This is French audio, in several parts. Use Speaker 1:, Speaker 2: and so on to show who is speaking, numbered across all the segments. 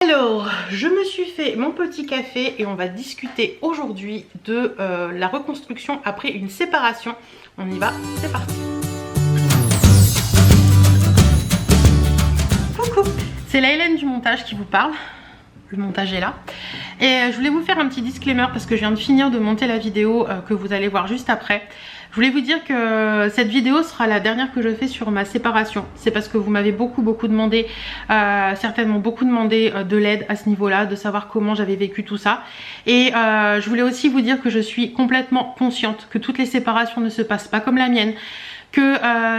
Speaker 1: Alors, je me suis fait mon petit café et on va discuter aujourd'hui de la reconstruction après une séparation. On y va, c'est parti. Coucou, c'est la Hélène du montage qui vous parle. Le montage est là. Et je voulais vous faire un petit disclaimer parce que je viens de finir de monter la vidéo que vous allez voir juste après. Je voulais vous dire que cette vidéo sera la dernière que je fais sur ma séparation. C'est parce que vous m'avez beaucoup demandé, certainement beaucoup demandé de l'aide à ce niveau-là, de savoir comment j'avais vécu tout ça. Et je voulais aussi vous dire que je suis complètement consciente que toutes les séparations ne se passent pas comme la mienne, que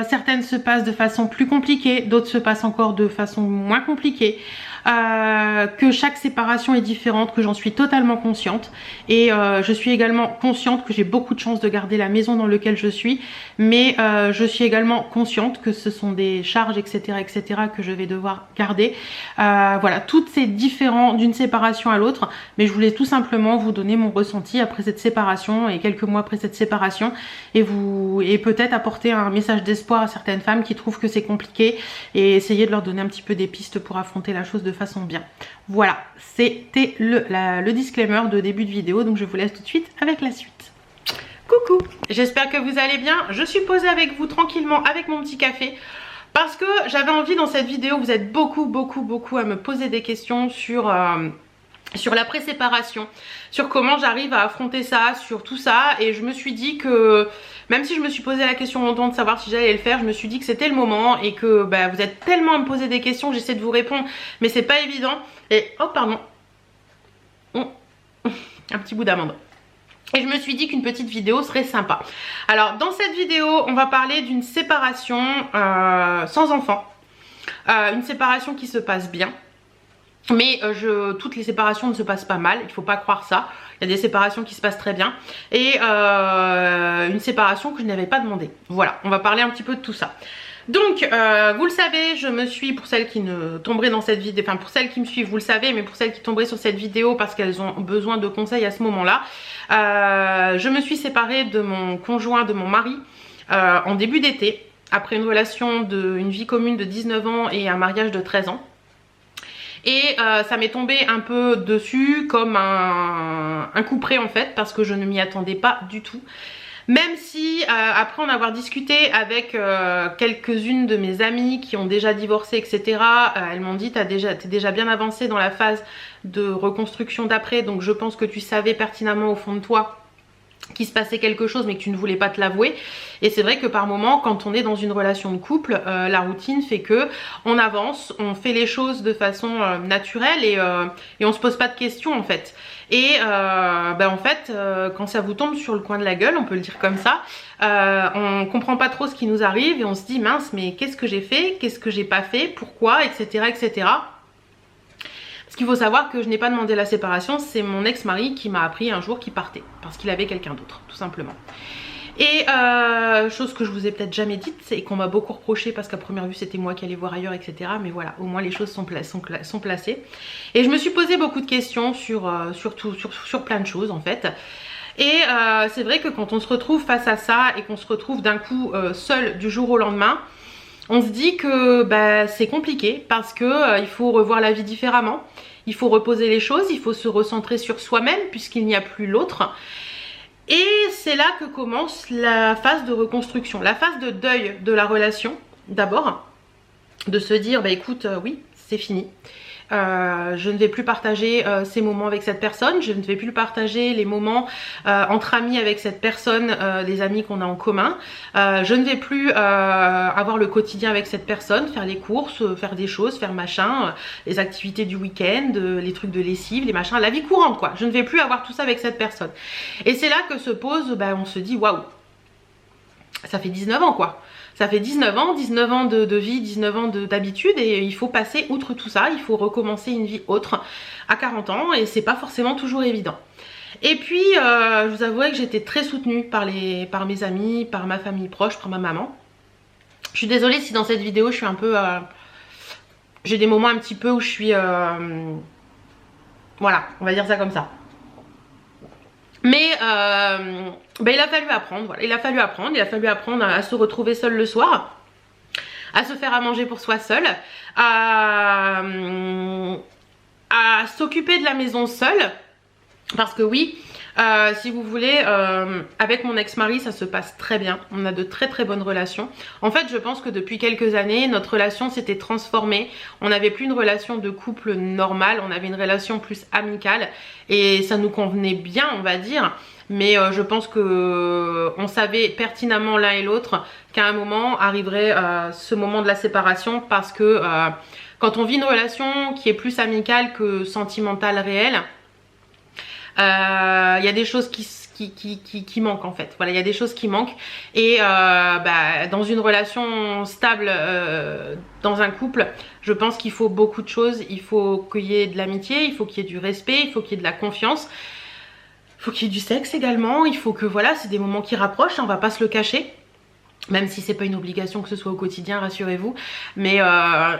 Speaker 1: certaines se passent de façon plus compliquée, d'autres se passent encore de façon moins compliquée. Que chaque séparation est différente, que j'en suis totalement consciente et je suis également consciente que j'ai beaucoup de chance de garder la maison dans laquelle je suis, mais je suis également consciente que ce sont des charges etc que je vais devoir garder. Voilà, tout c'est différent d'une séparation à l'autre, mais je voulais tout simplement vous donner mon ressenti après cette séparation et quelques mois après cette séparation et peut-être apporter un message d'espoir à certaines femmes qui trouvent que c'est compliqué et essayer de leur donner un petit peu des pistes pour affronter la chose de façon bien. Voilà, c'était le disclaimer de début de vidéo, donc je vous laisse tout de suite avec la suite. Coucou, j'espère que vous allez bien. Je suis posée avec vous tranquillement avec mon petit café parce que j'avais envie dans cette vidéo, vous êtes beaucoup à me poser des questions sur la pré-séparation, sur comment j'arrive à affronter ça, sur tout ça, et je me suis dit que même si je me suis posé la question longtemps de savoir si j'allais le faire, je me suis dit que c'était le moment et que bah, vous êtes tellement à me poser des questions, j'essaie de vous répondre mais c'est pas évident. Et oh pardon, un petit bout d'amande. Et je me suis dit qu'une petite vidéo serait sympa. Alors dans cette vidéo on va parler d'une séparation sans enfant, une séparation qui se passe bien. Mais toutes les séparations ne se passent pas mal, il faut pas croire ça. Il y a des séparations qui se passent très bien et une séparation que je n'avais pas demandé. Voilà, on va parler un petit peu de tout ça. Donc vous le savez, je me suis, pour celles qui ne tomberaient dans cette vidéo, enfin pour celles qui me suivent vous le savez, mais pour celles qui tomberaient sur cette vidéo parce qu'elles ont besoin de conseils à ce moment là, je me suis séparée de mon conjoint, de mon mari en début d'été, après une relation une vie commune de 19 ans et un mariage de 13 ans. Et ça m'est tombé un peu dessus comme un coup près en fait, parce que je ne m'y attendais pas du tout. Même si après en avoir discuté avec quelques-unes de mes amies qui ont déjà divorcé etc, elles m'ont dit t'es déjà bien avancée dans la phase de reconstruction d'après, donc je pense que tu savais pertinemment au fond de toi qu'il se passait quelque chose mais que tu ne voulais pas te l'avouer. Et c'est vrai que par moment quand on est dans une relation de couple, la routine fait que on avance, on fait les choses de façon naturelle et on se pose pas de questions en fait. Et en fait quand ça vous tombe sur le coin de la gueule, on peut le dire comme ça, on comprend pas trop ce qui nous arrive et on se dit mince mais qu'est-ce que j'ai fait, qu'est-ce que j'ai pas fait, pourquoi etc. Ce qu'il faut savoir que je n'ai pas demandé la séparation, c'est mon ex-mari qui m'a appris un jour qu'il partait parce qu'il avait quelqu'un d'autre, tout simplement. Et chose que je vous ai peut-être jamais dite, c'est qu'on m'a beaucoup reproché parce qu'à première vue c'était moi qui allais voir ailleurs etc. Mais voilà, au moins les choses sont placées. Et je me suis posé beaucoup de questions sur plein de choses en fait. Et c'est vrai que quand on se retrouve face à ça et qu'on se retrouve d'un coup seul du jour au lendemain, on se dit que bah, c'est compliqué parce que il faut revoir la vie différemment, il faut reposer les choses, il faut se recentrer sur soi-même puisqu'il n'y a plus l'autre. Et c'est là que commence la phase de reconstruction, la phase de deuil de la relation d'abord, de se dire bah écoute oui c'est fini. Je ne vais plus partager ces moments avec cette personne, je ne vais plus partager les moments entre amis avec cette personne, les amis qu'on a en commun, je ne vais plus avoir le quotidien avec cette personne, faire les courses, faire des choses, faire machin, les activités du week-end, les trucs de lessive, les machins, la vie courante quoi, je ne vais plus avoir tout ça avec cette personne. Et c'est là que se pose, on se dit waouh, ça fait 19 ans quoi. Ça fait 19 ans de vie, 19 ans d'habitude et il faut passer outre tout ça, il faut recommencer une vie autre à 40 ans et c'est pas forcément toujours évident. Et puis je vous avouerai que j'étais très soutenue par mes amis, par ma famille proche, par ma maman. Je suis désolée si dans cette vidéo je suis un peu... j'ai des moments un petit peu où je suis... voilà, on va dire ça comme ça. Mais il a fallu apprendre, voilà, il a fallu apprendre à se retrouver seul le soir, à se faire à manger pour soi seul, à à s'occuper de la maison seule. Parce que oui, si vous voulez, avec mon ex-mari ça se passe très bien, on a de très très bonnes relations. En fait je pense que depuis quelques années notre relation s'était transformée, on n'avait plus une relation de couple normale, on avait une relation plus amicale et ça nous convenait bien on va dire. Mais je pense que on savait pertinemment l'un et l'autre qu'à un moment arriverait ce moment de la séparation parce que quand on vit une relation qui est plus amicale que sentimentale réelle, il y a des choses qui manquent en fait. Voilà, il y a des choses qui manquent et dans une relation stable, dans un couple, je pense qu'il faut beaucoup de choses. Il faut qu'il y ait de l'amitié, il faut qu'il y ait du respect, il faut qu'il y ait de la confiance, il faut qu'il y ait du sexe également. Il faut que voilà, c'est des moments qui rapprochent, on va pas se le cacher. Même si c'est pas une obligation que ce soit au quotidien, rassurez-vous. Mais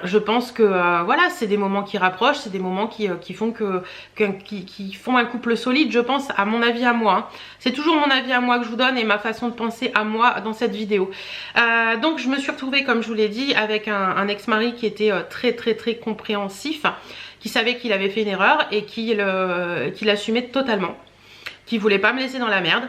Speaker 1: je pense que voilà, c'est des moments qui rapprochent, c'est des moments qui font qui font un couple solide, je pense, à mon avis à moi. Hein. C'est toujours mon avis à moi que je vous donne et ma façon de penser à moi dans cette vidéo. Donc je me suis retrouvée, comme je vous l'ai dit, avec un ex-mari qui était très compréhensif, qui savait qu'il avait fait une erreur et qui l'assumait totalement, qui voulait pas me laisser dans la merde.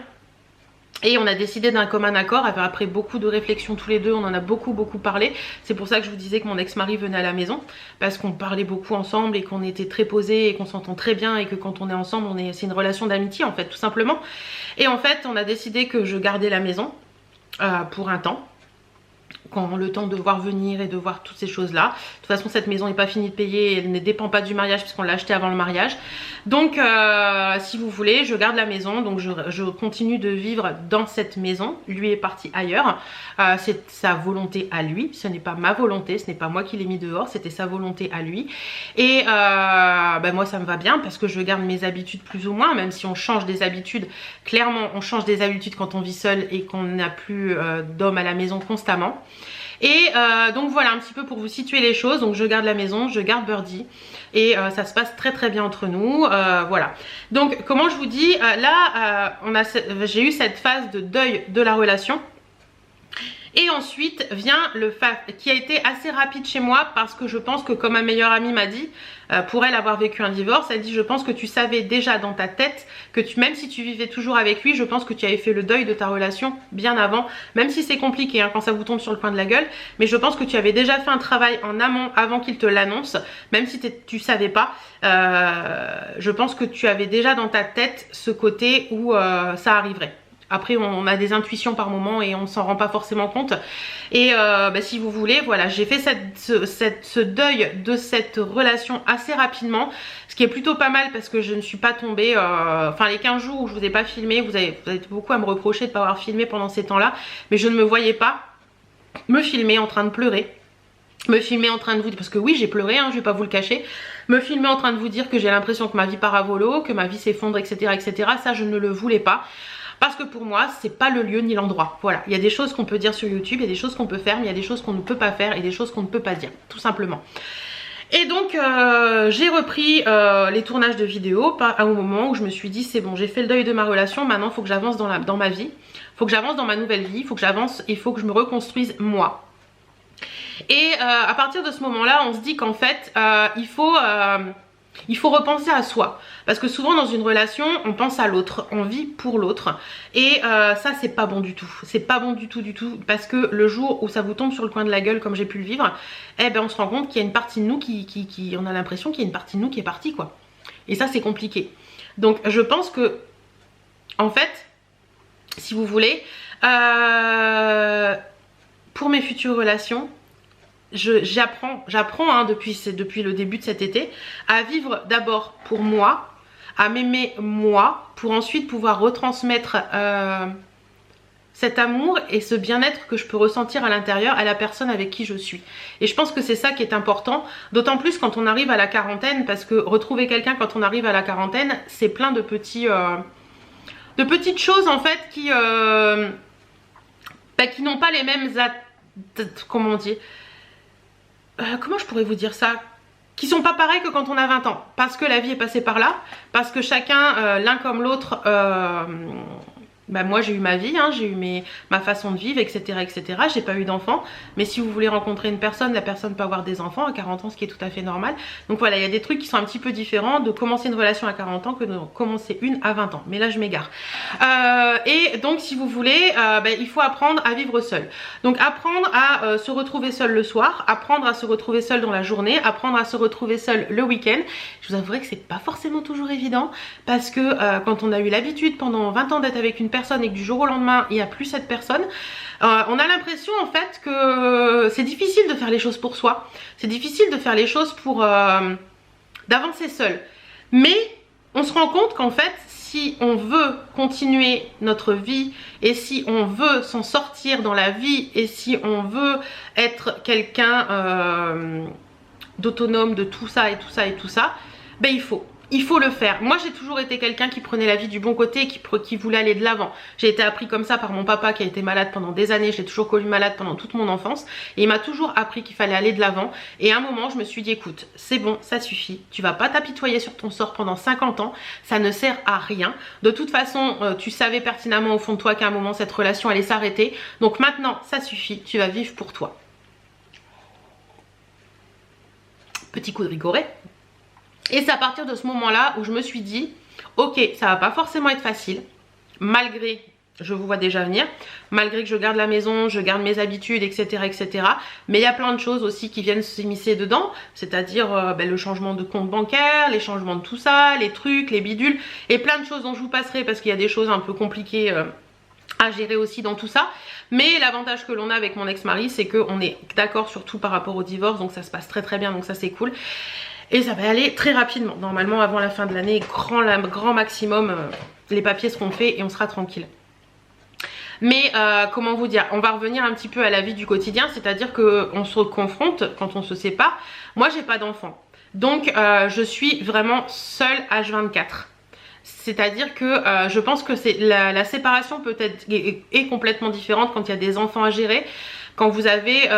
Speaker 1: Et on a décidé d'un commun accord, après beaucoup de réflexions tous les deux, on en a beaucoup parlé. C'est pour ça que je vous disais que mon ex-mari venait à la maison, parce qu'on parlait beaucoup ensemble et qu'on était très posés et qu'on s'entend très bien et que quand on est ensemble, c'est une relation d'amitié en fait, tout simplement. Et en fait, on a décidé que je gardais la maison pour un temps. Quand le temps de voir venir et de voir toutes ces choses là. De toute façon cette maison n'est pas finie de payer, elle ne dépend pas du mariage puisqu'on l'a acheté avant le mariage. Donc si vous voulez je garde la maison, donc je continue de vivre dans cette maison. Lui est parti ailleurs, c'est sa volonté à lui, ce n'est pas ma volonté, ce n'est pas moi qui l'ai mis dehors, c'était sa volonté à lui. Et moi ça me va bien parce que je garde mes habitudes plus ou moins, même si on change des habitudes. Clairement on change des habitudes quand on vit seul et qu'on n'a plus d'homme à la maison constamment. Et donc voilà un petit peu pour vous situer les choses. Donc je garde la maison, je garde Birdie et ça se passe très bien entre nous. Voilà. Donc comment je vous dis, là j'ai eu cette phase de deuil de la relation. Et ensuite vient le fait qui a été assez rapide chez moi parce que je pense que comme ma meilleure amie m'a dit, pour elle avoir vécu un divorce, elle dit je pense que tu savais déjà dans ta tête que même si tu vivais toujours avec lui, je pense que tu avais fait le deuil de ta relation bien avant, même si c'est compliqué hein, quand ça vous tombe sur le coin de la gueule, mais je pense que tu avais déjà fait un travail en amont avant qu'il te l'annonce, même si tu savais pas, je pense que tu avais déjà dans ta tête ce côté où ça arriverait. Après on a des intuitions par moment et on s'en rend pas forcément compte. Et si vous voulez, voilà, j'ai fait ce deuil de cette relation assez rapidement. Ce qui est plutôt pas mal parce que je ne suis pas tombée, enfin les 15 jours où je vous ai pas filmé, vous avez beaucoup à me reprocher de ne pas avoir filmé pendant ces temps-là. Mais je ne me voyais pas me filmer en train de pleurer. Me filmer en train de vous dire, parce que oui j'ai pleuré, hein, je vais pas vous le cacher. Me filmer en train de vous dire que j'ai l'impression que ma vie part à volo, que ma vie s'effondre, etc. Ça je ne le voulais pas. Parce que pour moi, c'est pas le lieu ni l'endroit. Voilà, il y a des choses qu'on peut dire sur YouTube, il y a des choses qu'on peut faire, mais il y a des choses qu'on ne peut pas faire et des choses qu'on ne peut pas dire, tout simplement. Et donc, j'ai repris les tournages de vidéos à un moment où je me suis dit, c'est bon, j'ai fait le deuil de ma relation, maintenant il faut que j'avance dans ma vie. Il faut que j'avance dans ma nouvelle vie, il faut que j'avance, il faut que je me reconstruise moi. Et à partir de ce moment-là, on se dit qu'en fait, il faut repenser à soi. Parce que souvent dans une relation, on pense à l'autre, on vit pour l'autre. Et ça c'est pas bon du tout. C'est pas bon du tout parce que le jour où ça vous tombe sur le coin de la gueule comme j'ai pu le vivre, eh ben on se rend compte qu'il y a une partie de nous on a l'impression qu'il y a une partie de nous qui est partie quoi. Et ça c'est compliqué. Donc je pense que en fait, si vous voulez, pour mes futures relations, j'apprends hein, depuis le début de cet été à vivre d'abord pour moi, à m'aimer moi, pour ensuite pouvoir retransmettre cet amour et ce bien-être que je peux ressentir à l'intérieur à la personne avec qui je suis. Et je pense que c'est ça qui est important, d'autant plus quand on arrive à la quarantaine, parce que retrouver quelqu'un quand on arrive à la quarantaine, c'est plein de petites choses en fait qui n'ont pas les mêmes comment je pourrais vous dire ça, qui sont pas pareils que quand on a 20 ans, parce que la vie est passée par là, parce que chacun, l'un comme l'autre, Bah moi j'ai eu ma vie, hein, j'ai eu ma façon de vivre, etc. etc. J'ai pas eu d'enfants, mais si vous voulez rencontrer une personne, la personne peut avoir des enfants à 40 ans, ce qui est tout à fait normal. Donc voilà, il y a des trucs qui sont un petit peu différents de commencer une relation à 40 ans que de commencer une à 20 ans. Mais là je m'égare. Et donc si vous voulez, il faut apprendre à vivre seul. Donc apprendre à se retrouver seul le soir, apprendre à se retrouver seul dans la journée, apprendre à se retrouver seul le week-end. Je vous avouerai que c'est pas forcément toujours évident parce que quand on a eu l'habitude pendant 20 ans d'être avec une personne et que du jour au lendemain il n'y a plus cette personne, on a l'impression en fait que c'est difficile de faire les choses pour soi, c'est difficile de faire les choses pour d'avancer seul, mais on se rend compte qu'en fait si on veut continuer notre vie et si on veut s'en sortir dans la vie et si on veut être quelqu'un d'autonome, de tout ça et tout ça et tout ça, ben il faut le faire. Moi j'ai toujours été quelqu'un qui prenait la vie du bon côté, qui voulait aller de l'avant. J'ai été appris comme ça par mon papa qui a été malade pendant des années. Je l'ai toujours connu malade pendant toute mon enfance et il m'a toujours appris qu'il fallait aller de l'avant. Et à un moment je me suis dit écoute, c'est bon, ça suffit, tu vas pas t'apitoyer sur ton sort pendant 50 ans, ça ne sert à rien. De toute façon tu savais pertinemment au fond de toi qu'à un moment cette relation allait s'arrêter. Donc maintenant ça suffit, tu vas vivre pour toi. Petit coup de rigoré. Et c'est à partir de ce moment-là où je me suis dit, ok, ça va pas forcément être facile, malgré, je vous vois déjà venir, malgré que je garde la maison, je garde mes habitudes, etc. etc. Mais il y a plein de choses aussi qui viennent s'immiscer dedans, c'est-à-dire le changement de compte bancaire, les changements de tout ça, les trucs, les bidules, et plein de choses dont je vous passerai parce qu'il y a des choses un peu compliquées à gérer aussi dans tout ça. Mais l'avantage que l'on a avec mon ex-mari, c'est qu'on est d'accord surtout par rapport au divorce, donc ça se passe très très bien, donc ça c'est cool. Et ça va aller très rapidement. Normalement, avant la fin de l'année, grand maximum, les papiers seront faits et on sera tranquille. Mais comment vous dire, on va revenir un petit peu à la vie du quotidien, c'est-à-dire qu'on se confronte quand on se sépare. Moi, j'ai pas d'enfant. Donc, je suis vraiment seule H24. C'est-à-dire que je pense que la séparation peut-être est complètement différente quand il y a des enfants à gérer. Quand vous avez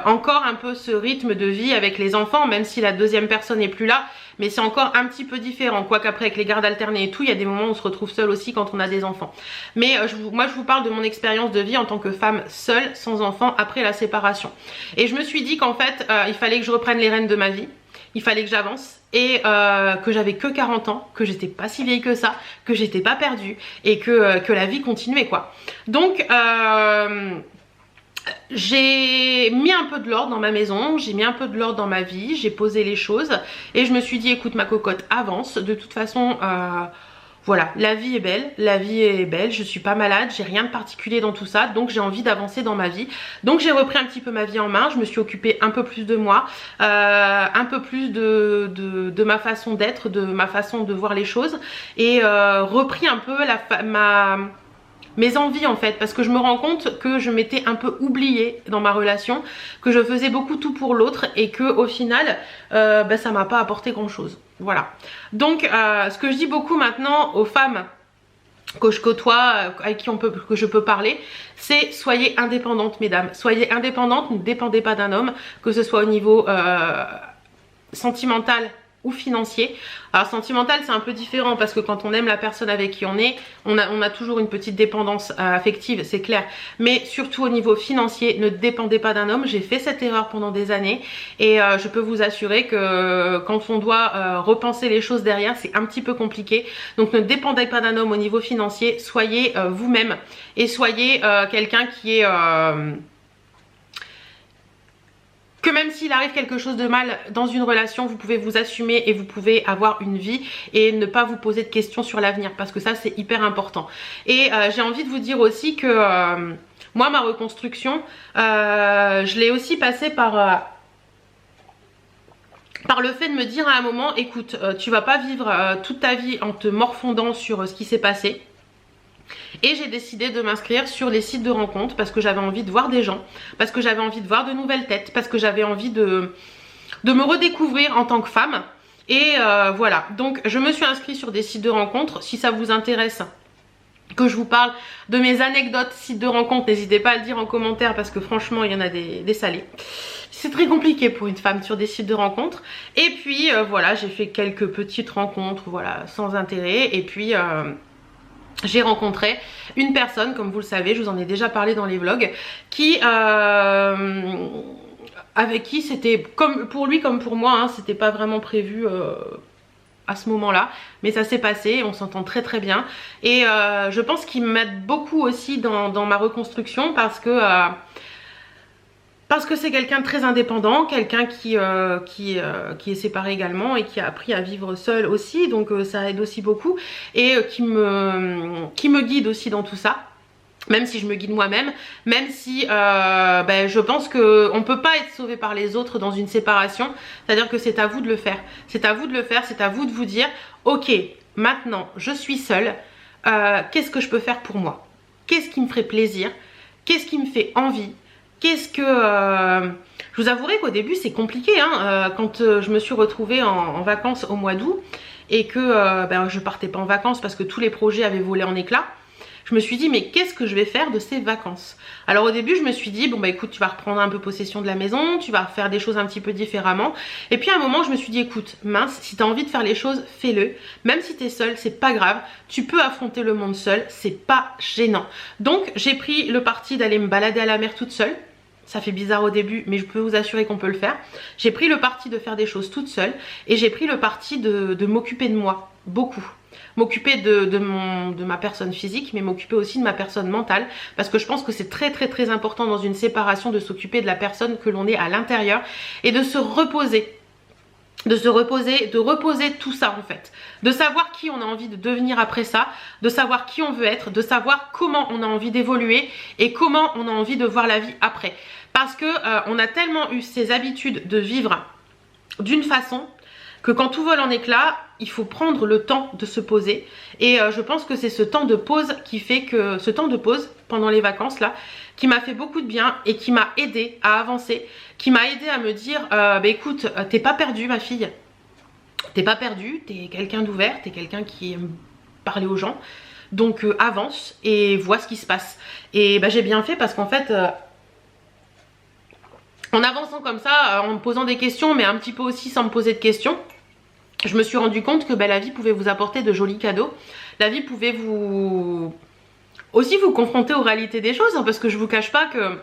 Speaker 1: encore un peu ce rythme de vie avec les enfants, même si la deuxième personne n'est plus là, mais c'est encore un petit peu différent. Quoique après avec les gardes alternés et tout, il y a des moments où on se retrouve seul aussi quand on a des enfants. Mais moi je vous parle de mon expérience de vie en tant que femme seule, sans enfant, après la séparation. Et je me suis dit qu'en fait, il fallait que je reprenne les rênes de ma vie. Il fallait que j'avance et que j'avais que 40 ans, que j'étais pas si vieille que ça, que j'étais pas perdue et que la vie continuait quoi. Donc j'ai mis un peu de l'ordre dans ma maison, j'ai mis un peu de l'ordre dans ma vie, j'ai posé les choses et je me suis dit écoute ma cocotte, avance, de toute façon voilà, la vie est belle, je suis pas malade, j'ai rien de particulier dans tout ça, donc j'ai envie d'avancer dans ma vie. Donc j'ai repris un petit peu ma vie en main, je me suis occupée un peu plus de moi, un peu plus de ma façon d'être, de ma façon de voir les choses et repris un peu mes envies en fait, parce que je me rends compte que je m'étais un peu oubliée dans ma relation, que je faisais beaucoup tout pour l'autre et que au final ça m'a pas apporté grand chose. Voilà, donc ce que je dis beaucoup maintenant aux femmes que je côtoie, avec qui que je peux parler, c'est soyez indépendantes mesdames, soyez indépendantes, ne dépendez pas d'un homme, que ce soit au niveau sentimental ou financier. Alors sentimental c'est un peu différent parce que quand on aime la personne avec qui on est, on a toujours une petite dépendance affective, c'est clair, mais surtout au niveau financier, ne dépendez pas d'un homme. J'ai fait cette erreur pendant des années et je peux vous assurer que quand on doit repenser les choses derrière, c'est un petit peu compliqué. Donc ne dépendez pas d'un homme au niveau financier, soyez vous-même et soyez quelqu'un qui est que même s'il arrive quelque chose de mal dans une relation, vous pouvez vous assumer et vous pouvez avoir une vie et ne pas vous poser de questions sur l'avenir, parce que ça c'est hyper important. Et j'ai envie de vous dire aussi que moi ma reconstruction, je l'ai aussi passée par le fait de me dire à un moment, écoute, tu vas pas vivre toute ta vie en te morfondant sur ce qui s'est passé. Et j'ai décidé de m'inscrire sur les sites de rencontres parce que j'avais envie de voir des gens, parce que j'avais envie de voir de nouvelles têtes, parce que j'avais envie de me redécouvrir en tant que femme. Et voilà, donc je me suis inscrite sur des sites de rencontres. Si ça vous intéresse que je vous parle de mes anecdotes sites de rencontres, n'hésitez pas à le dire en commentaire parce que franchement il y en a des salés. C'est très compliqué pour une femme sur des sites de rencontres. Et puis voilà, j'ai fait quelques petites rencontres, voilà, sans intérêt. Et puis j'ai rencontré une personne, comme vous le savez, je vous en ai déjà parlé dans les vlogs, qui avec qui c'était, comme pour lui comme pour moi, hein, c'était pas vraiment prévu à ce moment-là, mais ça s'est passé, on s'entend très très bien, et je pense qu'il m'aide beaucoup aussi dans ma reconstruction, parce que c'est quelqu'un de très indépendant, quelqu'un qui est séparé également et qui a appris à vivre seul aussi, donc ça aide aussi beaucoup, et qui me guide aussi dans tout ça. Même si je me guide moi-même, même si je pense qu'on ne peut pas être sauvé par les autres dans une séparation, c'est-à-dire que c'est à vous de le faire. C'est à vous de le faire, c'est à vous de vous dire, ok, maintenant je suis seule, qu'est-ce que je peux faire pour moi? Qu'est-ce qui me ferait plaisir? Qu'est-ce qui me fait envie? Qu'est-ce que... Je vous avouerai qu'au début c'est compliqué, hein, quand je me suis retrouvée en vacances au mois d'août et que je partais pas en vacances parce que tous les projets avaient volé en éclats. Je me suis dit, mais qu'est-ce que je vais faire de ces vacances? Alors au début je me suis dit, bon bah écoute, tu vas reprendre un peu possession de la maison, tu vas faire des choses un petit peu différemment. Et puis à un moment je me suis dit, écoute, mince, si tu as envie de faire les choses, fais-le. Même si tu es seule, c'est pas grave, tu peux affronter le monde seule, c'est pas gênant. Donc j'ai pris le parti d'aller me balader à la mer toute seule. Ça fait bizarre au début, mais je peux vous assurer qu'on peut le faire. J'ai pris le parti de faire des choses toute seule, et j'ai pris le parti de m'occuper de moi, beaucoup. M'occuper de ma personne physique, mais m'occuper aussi de ma personne mentale, parce que je pense que c'est très très très important dans une séparation de s'occuper de la personne que l'on est à l'intérieur, et de se reposer. De reposer tout ça en fait, de savoir qui on a envie de devenir après ça, de savoir qui on veut être, de savoir comment on a envie d'évoluer et comment on a envie de voir la vie après, parce que on a tellement eu ces habitudes de vivre d'une façon que quand tout vole en éclats, il faut prendre le temps de se poser, et je pense que c'est ce temps de pause qui fait que, ce temps de pause pendant les vacances là, qui m'a fait beaucoup de bien et qui m'a aidé à avancer, qui m'a aidé à me dire, écoute, t'es pas perdue ma fille, t'es pas perdue, t'es quelqu'un d'ouvert, t'es quelqu'un qui aime parler aux gens, donc avance et vois ce qui se passe. Et j'ai bien fait, parce qu'en fait... en avançant comme ça, en me posant des questions, mais un petit peu aussi sans me poser de questions, je me suis rendu compte que la vie pouvait vous apporter de jolis cadeaux. La vie pouvait aussi vous confronter aux réalités des choses, hein, parce que je vous cache pas que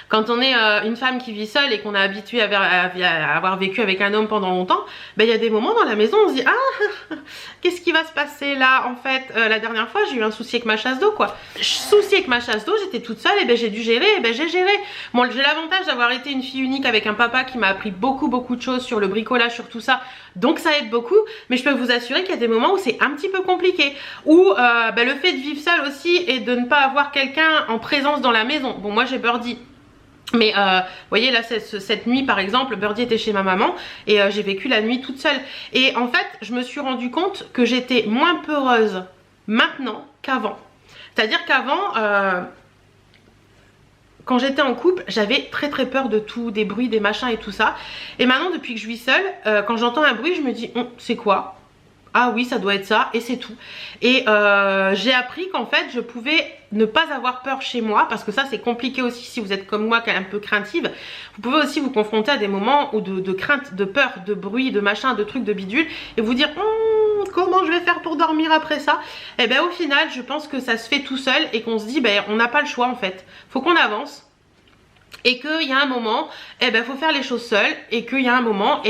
Speaker 1: quand on est une femme qui vit seule et qu'on est habitué à avoir vécu avec un homme pendant longtemps, il y a des moments dans la maison on se dit, ah, qu'est-ce qui va se passer là? En fait, la dernière fois j'ai eu un souci avec ma chasse d'eau, quoi. Souci avec ma chasse d'eau, j'étais toute seule, et j'ai dû gérer, et j'ai géré. Bon, j'ai l'avantage d'avoir été une fille unique avec un papa qui m'a appris beaucoup de choses sur le bricolage, sur tout ça, donc ça aide beaucoup. Mais je peux vous assurer qu'il y a des moments où c'est un petit peu compliqué, où le fait de vivre seule aussi et de ne pas avoir quelqu'un en présence dans la maison. Bon, moi j'ai Birdie, mais vous voyez là, cette nuit par exemple, Birdie était chez ma maman, et j'ai vécu la nuit toute seule. Et en fait je me suis rendu compte que j'étais moins peureuse maintenant qu'avant. C'est à dire qu'avant quand j'étais en couple, j'avais très peur de tout, des bruits, des machins et tout ça. Et maintenant depuis que je vis seule, quand j'entends un bruit je me dis, c'est quoi? Ah oui, ça doit être ça, et c'est tout. Et j'ai appris qu'en fait je pouvais ne pas avoir peur chez moi, parce que ça c'est compliqué aussi si vous êtes comme moi, qui est un peu craintive. Vous pouvez aussi vous confronter à des moments où de crainte, de peur, de bruit, de machin, de trucs, de bidule, et vous dire comment je vais faire pour dormir après ça? Et au final je pense que ça se fait tout seul, et qu'on se dit on n'a pas le choix en fait, faut qu'on avance. Et qu'il y a un moment, faut faire les choses seul, et qu'il y a un moment,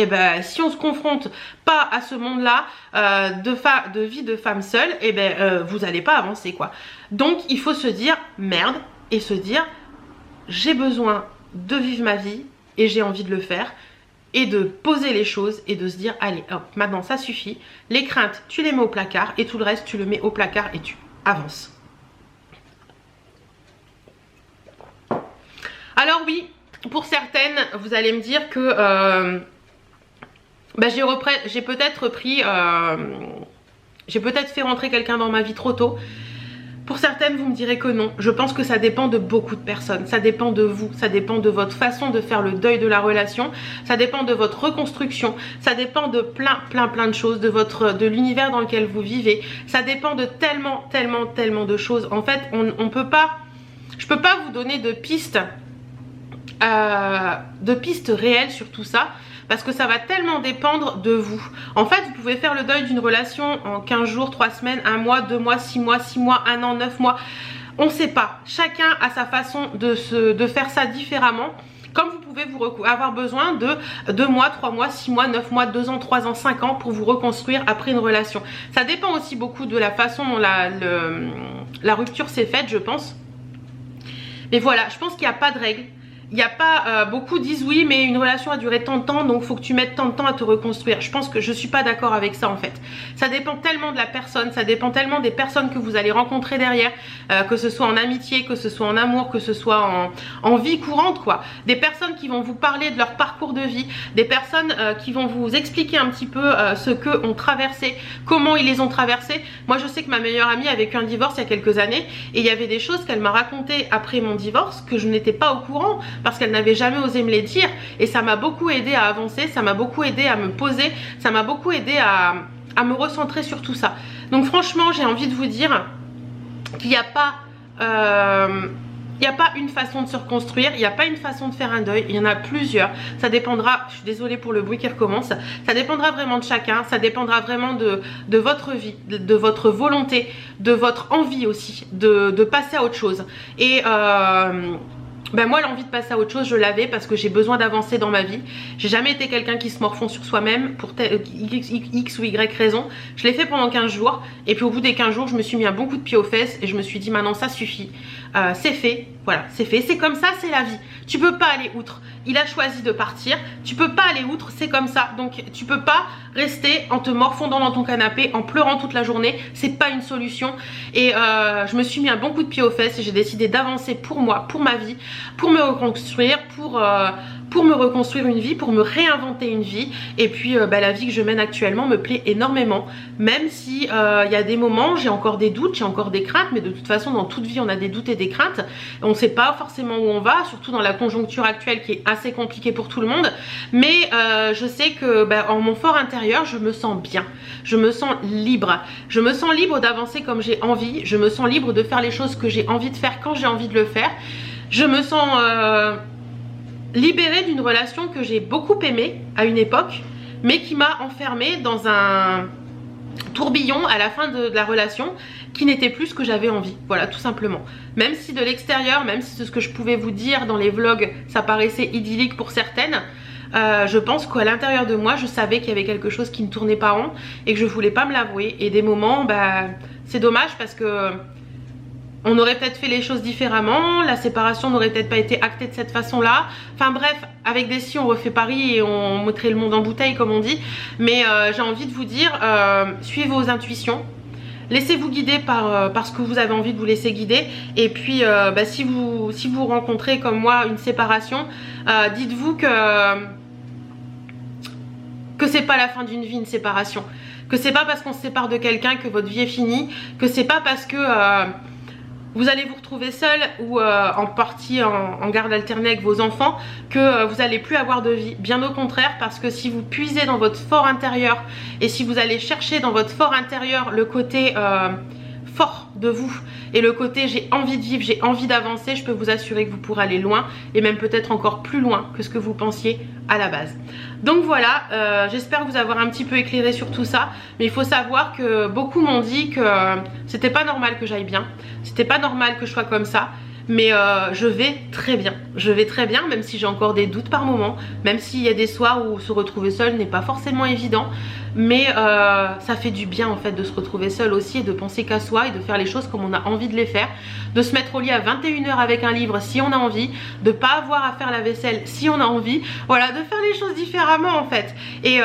Speaker 1: si on se confronte pas à ce monde-là de vie de femme seule, vous n'allez pas avancer, quoi. Donc il faut se dire merde, et se dire j'ai besoin de vivre ma vie et j'ai envie de le faire, et de poser les choses et de se dire allez hop, maintenant ça suffit, les craintes tu les mets au placard, et tout le reste tu le mets au placard et tu avances. Alors oui, pour certaines, vous allez me dire que j'ai peut-être fait rentrer quelqu'un dans ma vie trop tôt. Pour certaines, vous me direz que non. Je pense que ça dépend de beaucoup de personnes. Ça dépend de vous, ça dépend de votre façon de faire le deuil de la relation. Ça dépend de votre reconstruction. Ça dépend de plein de choses, de l'univers dans lequel vous vivez. Ça dépend de tellement de choses. En fait, on peut pas, je peux pas vous donner de pistes réelles sur tout ça, parce que ça va tellement dépendre de vous. En fait, vous pouvez faire le deuil d'une relation en 15 jours, 3 semaines, 1 mois, 2 mois, 6 mois, 6 mois, 1 an, 9 mois. On ne sait pas. Chacun a sa façon de faire ça différemment. Comme vous pouvez avoir besoin de 2 mois, 3 mois, 6 mois, 9 mois, 2 ans, 3 ans, 5 ans pour vous reconstruire après une relation. Ça dépend aussi beaucoup de la façon dont la rupture s'est faite, je pense. Mais voilà, je pense qu'il n'y a pas de règle. Il n'y a pas, beaucoup disent oui mais une relation a duré tant de temps donc il faut que tu mettes tant de temps à te reconstruire. Je pense que je suis pas d'accord avec ça en fait. Ça dépend tellement de la personne, ça dépend tellement des personnes que vous allez rencontrer derrière, que ce soit en amitié, que ce soit en amour, que ce soit en vie courante quoi. Des personnes qui vont vous parler de leur parcours de vie, des personnes qui vont vous expliquer un petit peu ce qu'eux ont traversé, comment ils les ont traversés. Moi je sais que ma meilleure amie a vécu un divorce il y a quelques années et il y avait des choses qu'elle m'a racontées après mon divorce que je n'étais pas au courant, parce qu'elle n'avait jamais osé me les dire et ça m'a beaucoup aidé à avancer, ça m'a beaucoup aidé à me poser, ça m'a beaucoup aidé à me recentrer sur tout ça. Donc franchement j'ai envie de vous dire qu'il n'y a pas une façon de se reconstruire, il n'y a pas une façon de faire un deuil, il y en a plusieurs. Ça dépendra, je suis désolée pour le bruit qui recommence, ça dépendra vraiment de chacun, ça dépendra vraiment de votre vie, de votre volonté, de votre envie aussi, de passer à autre chose. Et ben moi l'envie de passer à autre chose je l'avais parce que j'ai besoin d'avancer dans ma vie. J'ai jamais été quelqu'un qui se morfond sur soi-même pour X ou Y raison. Je l'ai fait pendant 15 jours et puis au bout des 15 jours je me suis mis un bon coup de pied aux fesses et je me suis dit maintenant ça suffit, c'est fait, voilà c'est fait, c'est comme ça, c'est la vie. Tu peux pas aller outre, il a choisi de partir, tu peux pas aller outre, c'est comme ça. Donc tu peux pas rester en te morfondant dans ton canapé, en pleurant toute la journée, c'est pas une solution. Et je me suis mis un bon coup de pied aux fesses et j'ai décidé d'avancer pour moi, pour ma vie, pour me reconstruire, pour me reconstruire une vie, pour me réinventer une vie. Et puis la vie que je mène actuellement me plaît énormément, même si il y a des moments j'ai encore des doutes, j'ai encore des craintes, mais de toute façon dans toute vie on a des doutes et des craintes, on ne sait pas forcément où on va, surtout dans la conjoncture actuelle qui est assez compliquée pour tout le monde. Mais je sais que en mon fort intérieur je me sens bien, je me sens libre, je me sens libre d'avancer comme j'ai envie, je me sens libre de faire les choses que j'ai envie de faire quand j'ai envie de le faire. Je me sens libérée d'une relation que j'ai beaucoup aimée à une époque, mais qui m'a enfermée dans un tourbillon à la fin de la relation qui n'était plus ce que j'avais envie, voilà tout simplement. Même si de l'extérieur, même si c'est ce que je pouvais vous dire dans les vlogs, ça paraissait idyllique pour certaines, je pense qu'à l'intérieur de moi je savais qu'il y avait quelque chose qui ne tournait pas rond et que je voulais pas me l'avouer. Et des moments, c'est dommage parce que on aurait peut-être fait les choses différemment, la séparation n'aurait peut-être pas été actée de cette façon-là. Enfin bref, avec des si on refait Paris et on mettrait le monde en bouteille comme on dit. Mais j'ai envie de vous dire, suivez vos intuitions. Laissez-vous guider par ce que vous avez envie de vous laisser guider. Et puis si vous rencontrez comme moi une séparation, dites-vous que c'est pas la fin d'une vie, une séparation. Que c'est pas parce qu'on se sépare de quelqu'un que votre vie est finie. Que c'est pas parce que vous allez vous retrouver seul ou en partie en garde alternée avec vos enfants que vous n'allez plus avoir de vie. Bien au contraire, parce que si vous puisez dans votre fort intérieur et si vous allez chercher dans votre fort intérieur le côté fort de vous et le côté j'ai envie de vivre, j'ai envie d'avancer, je peux vous assurer que vous pourrez aller loin et même peut-être encore plus loin que ce que vous pensiez à la base. Donc voilà, j'espère vous avoir un petit peu éclairé sur tout ça, mais il faut savoir que beaucoup m'ont dit que c'était pas normal que j'aille bien, c'était pas normal que je sois comme ça. Mais je vais très bien, même si j'ai encore des doutes par moment, même s'il y a des soirs où se retrouver seul n'est pas forcément évident. Mais ça fait du bien en fait de se retrouver seul aussi et de penser qu'à soi et de faire les choses comme on a envie de les faire. De se mettre au lit à 21 h avec un livre si on a envie, de pas avoir à faire la vaisselle si on a envie. Voilà, de faire les choses différemment en fait. Et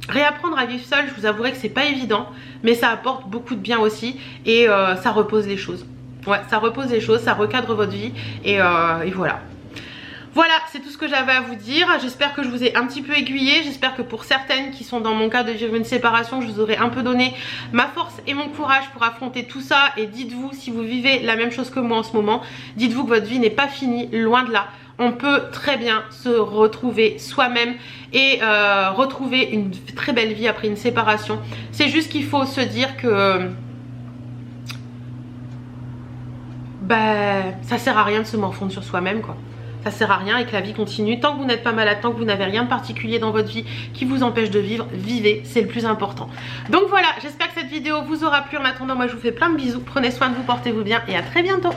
Speaker 1: réapprendre à vivre seul, je vous avouerai que c'est pas évident, mais ça apporte beaucoup de bien aussi et ça repose les choses. Ouais, ça repose les choses, ça recadre votre vie et voilà. Voilà, c'est tout ce que j'avais à vous dire. J'espère que je vous ai un petit peu aiguillé. J'espère que pour certaines qui sont dans mon cas de vivre une séparation, je vous aurai un peu donné ma force et mon courage pour affronter tout ça. Et dites-vous, si vous vivez la même chose que moi en ce moment, dites-vous que votre vie n'est pas finie, loin de là. On peut très bien se retrouver soi-même et retrouver une très belle vie après une séparation. C'est juste qu'il faut se dire que ça sert à rien de se morfondre sur soi-même quoi. ça sert à rien et que la vie continue. Tant que vous n'êtes pas malade, tant que vous n'avez rien de particulier dans votre vie qui vous empêche de vivre, vivez, c'est le plus important. Donc voilà, j'espère que cette vidéo vous aura plu. En attendant, moi je vous fais plein de bisous, prenez soin de vous, portez-vous bien et à très bientôt.